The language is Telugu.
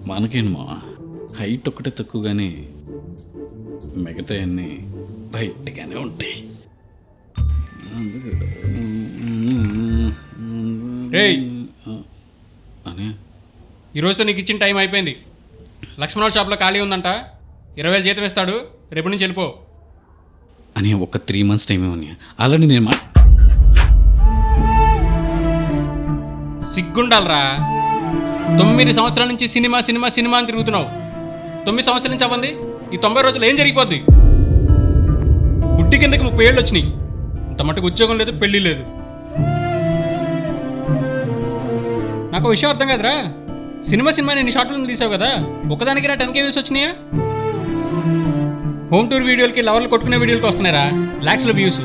మనకేంటి మా హైట్ ఒక్కటే తక్కువ కానీ మిగతా అన్నీ రైట్గానే ఉంటాయి. రేయ్ అని ఈరోజుతో నీకు ఇచ్చిన టైం అయిపోయింది. లక్ష్మణ్ షాప్లో ఖాళీ ఉందంట, 20,000 జీతం ఇస్తాడు, రేపు నుంచి వెళ్ళిపో. అని ఒక 3 months టైమే ఉన్నాయి. ఆల్రెడీ నేను సిగ్గుండాలరా. 9 సంవత్సరాల నుంచి సినిమా సినిమా సినిమా అని తిరుగుతున్నావు. 9 సంవత్సరాల నుంచి అవ్వండి, ఈ 90 రోజులు ఏం జరిగిపోద్ది? బుడ్డి కిందకి 30 ఏళ్ళు వచ్చినాయి, ఇంత మటుకు ఉద్యోగం లేదు, పెళ్ళి లేదు. నాకు విషయం అర్థం కాదురా. సినిమా నేను షార్ట్లను తీసావు కదా, ఒకదానికి 10K వ్యూస్ వచ్చినాయా? హోమ్ టూర్ వీడియోలకి లవర్లు కొట్టుకునే వీడియోలకి వస్తున్నారా లాక్స్లో వ్యూస్.